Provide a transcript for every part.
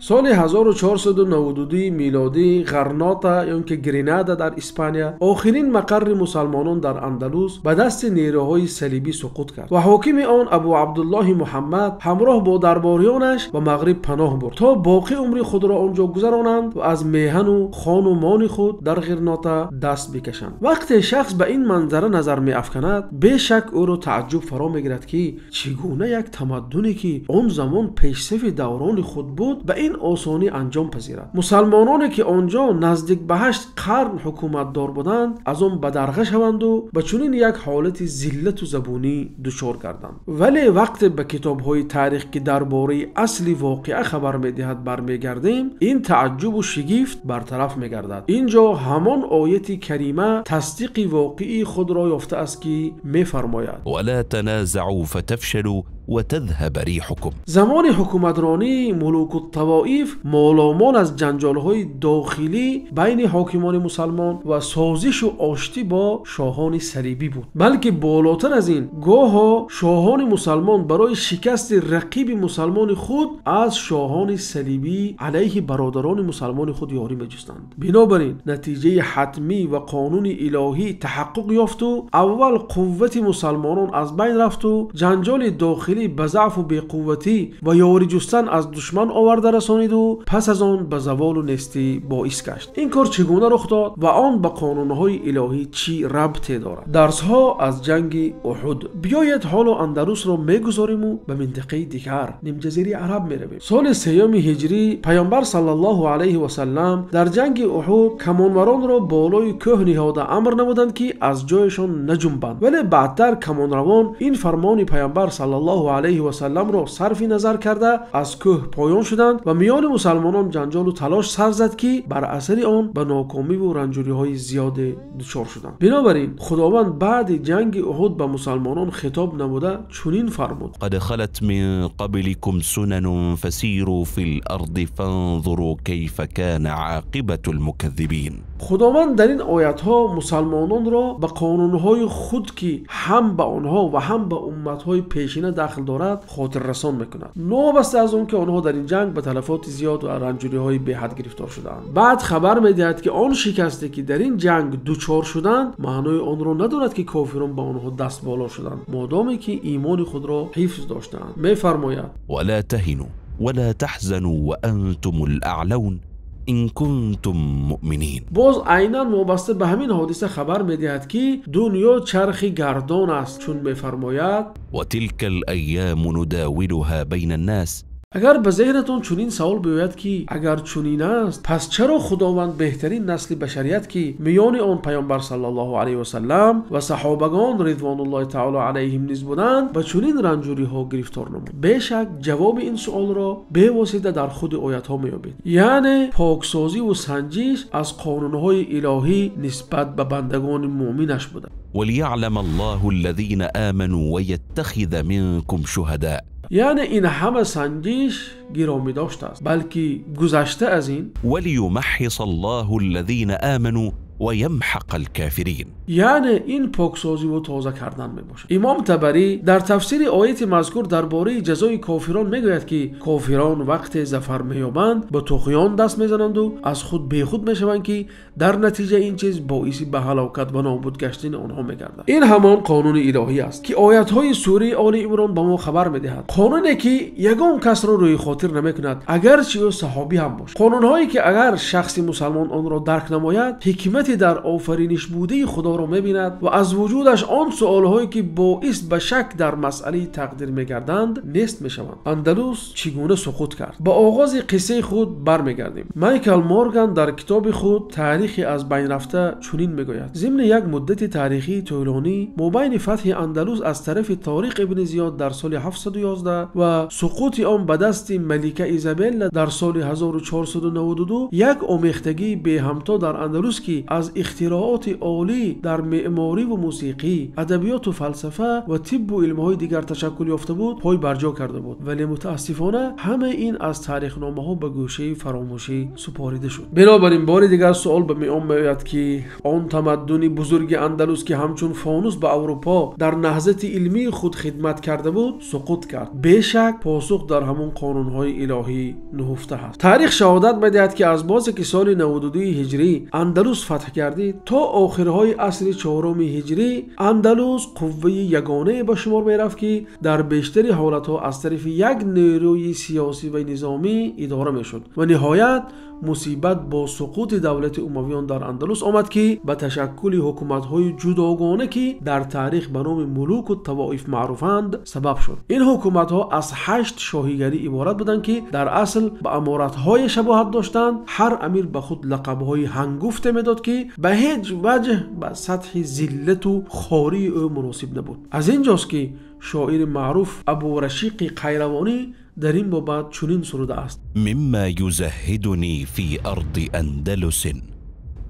سال 1492 میلادی غرناطه یا که گرینادا در اسپانیا آخرین مقر مسلمانان در اندلس به دست نیروهای صلیبی سقوط کرد و حاکم آن ابو عبدالله محمد همراه با درباریانش به مغرب پناه برد تا باقی عمر خود را آنجا گذرانند و از میهن و خان و مان خود در غرناطه دست بکشند. وقتی شخص به این منظره نظر می افکند به شک او را تعجب فرا میگیرد که چگونه یک تمدنی که آن زمان پیشصف دوران خود بود به این آسانی انجام پذیرد. مسلمانانی که آنجا نزدیک به 8 قرن حکومت دار بودند از آن بدرقه شوند و به چنین یک حالت ذلت و زبونی دچار گردند. ولی وقتی به کتاب‌های تاریخ که درباره اصل واقعه خبر می‌دهد برمیگردیم این تعجب و شگفت برطرف می‌گردد. اینجا همان آیت کریمه تصدیق واقعی خود را یافته است که می‌فرماید ولا تنازعوا فتفشلوا وتذهب ريحكم. زمان حکومترانی ملوک الطوائف مالامال از جنجال‌های داخلی بین حاکمان مسلمان و سازش و آشتی با شاهان صلیبی بود. بلکه بالاتر از این گاه شاهان مسلمان برای شکست رقیب مسلمان خود از شاهان صلیبی علیه برادران مسلمان خود یاری می‌جستند. بنابراین نتیجه حتمی و قانون الهی تحقق یافت و اول قوت مسلمانان از بین رفت و جنجال داخلی به ضعف و بی‌قوتی و یاری جستن از دشمن آورده رسانید و پس از آن به زوال و نیستی باعث گشت. این کار چگونه رخ داد و آن به قانون‌های الهی چی ربطی دارد؟ درس‌ها از جنگ احد. بیایید حالا اندلس را می‌گذاریم و به منطقه دیگر نیم جزیره عرب می‌رویم. سال 3 هجری پیامبر صلی الله علیه و سلم در جنگ احد کمانوران را بالای کوه نهاده امر نمودند که از جایشان نجنبند. ولی بعدتر کمانروان این فرمان پیامبر صلی الله علیه و سلم را صرف نظر کرده از کوه پایان شدند و میان مسلمانان جنجال و تلاش سر زد که بر اثر آن به ناکامی و رنجوری‌های زیاد دچار شدند. بنابراین خداوند بعد جنگ احد به مسلمانان خطاب نموده چنین فرمود: قد خلت من قبلكم سنن فسيروا في الارض فانظروا كيف كان عاقبة المكذبين. خداوند در این آیت ها مسلمانان را به قانونهای خود که هم به آنها و هم به امتهای پیشینه داخل دارد خاطر رسان میکند، نابسته از اون که آنها در این جنگ به تلفات زیاد و رنجوری های به حد گرفتار شدند. بعد خبر میدهد که آن شکسته که در این جنگ دوچار شدند معنای آن را ندارد که کافران به آنها دست بالا شدند، مادامی که ایمان خود را حفظ داشتند. میفرماید: ولا تهنوا ولا تحزنوا وانتم الاعلون این کنتم مؤمنین. باز عیناً وابسته به همین حادثه خبر میدهد که دنیا چرخی گردان است، چون میفرماید: و تلك الایام نداولها بین الناس. اگر به ذهنتون چنین سوال بیاید که اگر چنین است پس چرا خداوند بهترین نسل بشریت که میان آن پیامبر صلی الله علیه و سلم و صحابگان رضوان الله تعالی علیهم نیز بودند به چنین رنجوری ها گرفتار نمود؟ بیشک جواب این سوال را به واسطه در خود آیات ها میابید. یعنی پاکسازی و سنجش از قانونهای الهی نسبت به بندگان مؤمنش بوده. وليعلم الله الذين آمنوا ويتخذ منكم شهداء. یعنی این همه سنجش گرامی داشته است، بلکه گذشته از این وليمحص الله الذين آمنوا ويمحق الكافرين. یعنی این پاکسازی و تازه کردن می باشد. امام طبری در تفسیر آیت مذکور درباره جزای کافران میگوید که کافران وقت ظفر مییابند به طغیان دست میزنند و از خود بیخود میشوند که در نتیجه این چیز باعث به هلاکت و نابود گشتن آنها میگردد. این همان قانون الهی است که آیات های سوره آل عمران به ما خبر میدهد. قانونی که یگان کس را روی خاطر نمیکند اگرچه او صحابی هم باشد. قانون هایی که اگر شخص مسلمان آن را درک نماید حکمت در آفرینش بوده خدا را میبیند و از وجودش آن سوالهایی که باعث به شک در مسئله تقدیر میگردند نیست میشوند. اندلس چگونه سقوط کرد؟ با آغاز قصه خود برمیگردیم. مایکل مورگان در کتاب خود تاریخ از بین رفته چنین میگوید: ضمن یک مدت تاریخی طولانی مابین فتح اندلس از طرف طارق ابن زیاد در سال 711 و سقوط آن به دست ملکه ایزابل در سال 1492 یک آمیختگی به همتا در اندلس که از اختراعات عالی در معماری و موسیقی، ادبیات و فلسفه و طب و علم‌های دیگر تشکل یافته بود، پای برجا کرده بود. ولی متاسفانه همه این از تاریخ‌نامه‌ها به گوشه فراموشی سپاریده شد. بنابراین بار دیگر سوال به میان میآید که آن تمدن بزرگ اندلس که همچون فانوس به اروپا در نهضت علمی خود خدمت کرده بود، سقوط کرد. بیشک پاسخ در همون قانون‌های الهی نهفته است. تاریخ شهادت می‌دهد که از بازی که سال 92 هجری اندلس فتح گردید تا آخرهای عصر 4 هجری، اندلس قوه یگانه به شمار می‌رفت که در بیشتر حالت‌ها از طرف یک نیروی سیاسی و نظامی اداره می‌شد و نهایت مصیبت با سقوط دولت امویان در اندلس آمد که به تشکل حکومت‌های جداگانه که در تاریخ به نام ملوک و طوائف معروفند سبب شد. این حکومت‌ها از 8 شاهیگری عبارت بودند که در اصل به امارت‌های شباهت داشتند. هر امیر به خود لقب‌های هنگفته می‌داد که به هیچ وجه به سطح ذلت و خواری او مناسب نبود. از اینجاست که شاعر معروف ابو رشیق قیروانی در این بابت چنین سروده است: مما يزهدني في أرض أندلس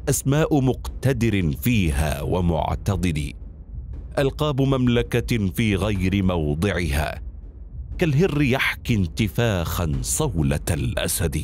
أسماء مقتدر فيها ومعتضد، ألقاب مملكة في غير موضعها كالهر يحكي انتفاخا صولة الأسد.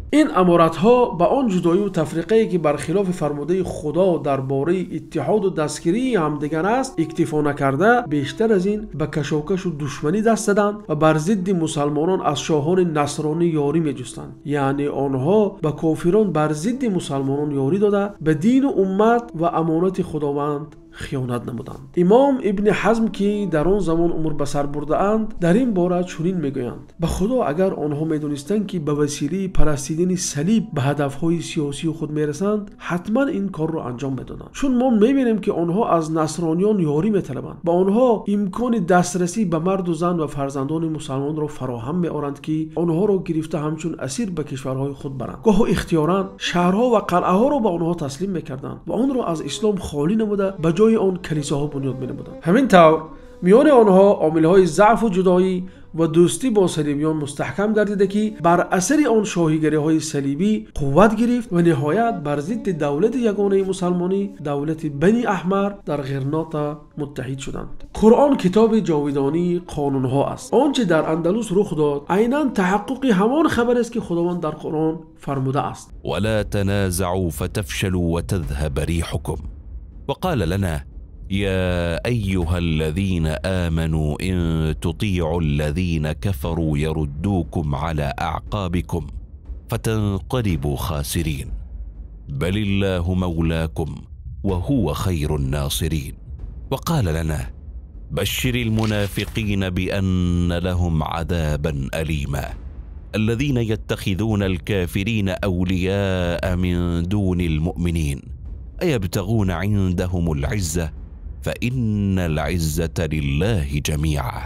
این امارت‌ها به آن جدایی و تفریقه‌ای که برخلاف فرموده خدا درباره اتحاد و دستگیری همدیگر است اکتفا نکرده، بیشتر از این به کشاکش و دشمنی دست دادند و بر ضد مسلمانان از شاهان نصرانی یاری می‌جستند. یعنی آنها به کافران بر ضد مسلمانان یاری داده، به دین و امت و امانت خداوند خیانت نمودند. امام ابن حزم که در آن زمان امور به سر برده اند در این باره چنین میگویند: به خدا اگر آنها میدونستند که به وسیله پرستیدن صلیب به هدفهای سیاسی خود میرسند، حتما این کار را انجام میدادند. چون ما میبینیم که آنها از نصرانیان یاری میطلبند، با آنها امکان دسترسی به مرد و زن و فرزندان مسلمان را فراهم میآورند که آنها را گرفته همچون اسیر به کشورهای خود برند. گاه اختیارا شهرها و قلعه ها را به آنها تسلیم میکردند و آن را از اسلام خالی نموده به جای آن کلیساها بنیاد می‌نمودند. همین طور میان آنها عامل‌های ضعف و جدایی و دوستی با صلیبیان مستحکم گردیده که بر اثر آن شاهیگری‌های صلیبی قوت گرفت و نهایت بر ضد دولت یگانه مسلمانی، دولت بنی احمر، در غرناطه متحد شدند. قرآن کتاب جاودانی قانون‌ها است. آنچه در اندلس رخ داد عیناً تحقق همان خبر است که خداوند در قرآن فرموده است: ولا تنازعوا فتفشلوا وتذهب ريحكم وقال لنا يا أيها الذين آمنوا إن تطيعوا الذين كفروا يردوكم على أعقابكم فتنقلبوا خاسرين بل الله مولاكم وهو خير الناصرين. وقال لنا بشر المنافقين بأن لهم عذابا أليما الذين يتخذون الكافرين أولياء من دون المؤمنين أيبتغون عندهم العزة فإن العزة لله جميعا.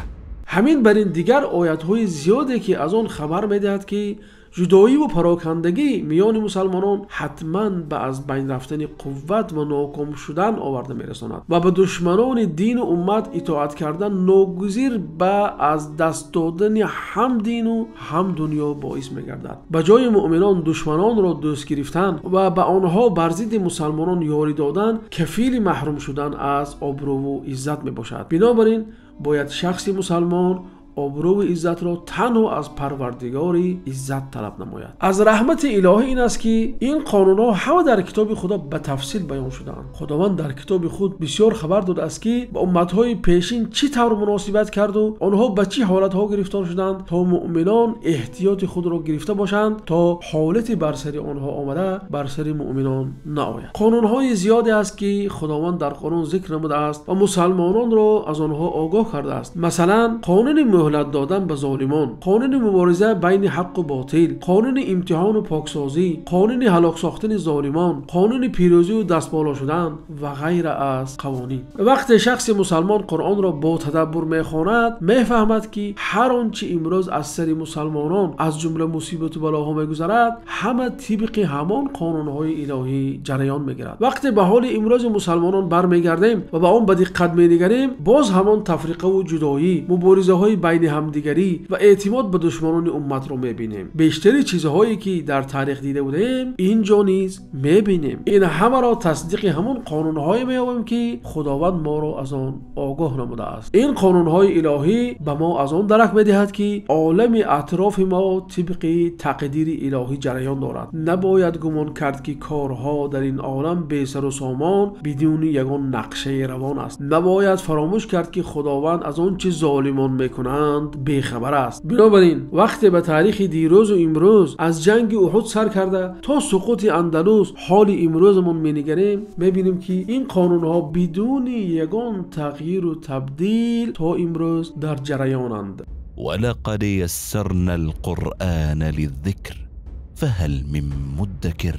همین بر این دیگر آیات‌های زیادی که از آن خبر می‌دهد که جدایی و پراکندگی میان مسلمانان حتما به از بین رفتن قوت و ناکام شدن آورده میرساند و به دشمنان دین و امت اطاعت کردن ناگزیر به از دست دادن هم دین و هم دنیا باعث میگردد. به جای مؤمنان دشمنان را دوست گرفتن و به آنها بر ضد مسلمانان یاری دادن کفیل محروم شدن از آبرو و عزت میباشد. بنابراین باید شخص مسلمان آبرو و عزت را تنها از پروردگاری عزت طلب نماید. از رحمت الهی این است که این قانون‌ها همه در کتاب خدا به تفصیل بیان شده‌اند. خداوند در کتاب خود بسیار خبر داده است که با امت‌های پیشین چی طور مناسبت کرد و آنها به چه حالت‌ها گرفتار شدند تا مؤمنان احتیاط خود را گرفته باشند تا حالت بر سر آنها آمده بر سر مؤمنان نآید. قانون‌های زیادی است که خداوند در قرآن ذکر نموده است و مسلمانان را از آنها آگاه کرده است. مثلا قانون مهلت دادن به ظالمان، قانون مبارزه بین حق و باطل، قانون امتحان و پاکسازی، قانون هلاک ساختن ظالمان، قانون پیروزی و دست بالا شدن و غیره از قوانین. وقتی شخص مسلمان قرآن را با تدبر میخواند میفهمد که هر آنچه امروز از سر مسلمانان از جمله مصیبت و بلاها میگذرد همه طبق همان قانونهای الهی جریان میگیرد. وقتی به حال امروز مسلمانان برمیگردیم و به آن به دقت مینگریم باز همان تفریقه و جدایی، مبارزه های بین همدیگری و اعتماد به دشمنان امت رو میبینیم. بیشتری چیزهایی که در تاریخ دیده بودیم اینجا نیز میبینیم. این همه را تصدیق همون قانون‌های می‌یابیم که خداوند ما را از آن آگاه نموده است. این قانون‌های الهی به ما از آن درک می‌دهد که عالم اطراف ما طبق تقدیر الهی جریان دارد. نباید گمان کرد که کارها در این عالم بی سر و سامان بدون یگان نقشه روان است. نباید فراموش کرد که خداوند از آن چه ظالمان میکنند بیخبر است. بنابراین وقتی به تاریخ دیروز و امروز از جنگ احد سر کرده تا سقوط اندلس حال امروزمون می‌نگریم، می‌بینیم که این قانون‌ها بدون یگان تغییر و تبدیل تا امروز در جریانند. ولقد يسرنا القرآن للذكر فهل من مدكر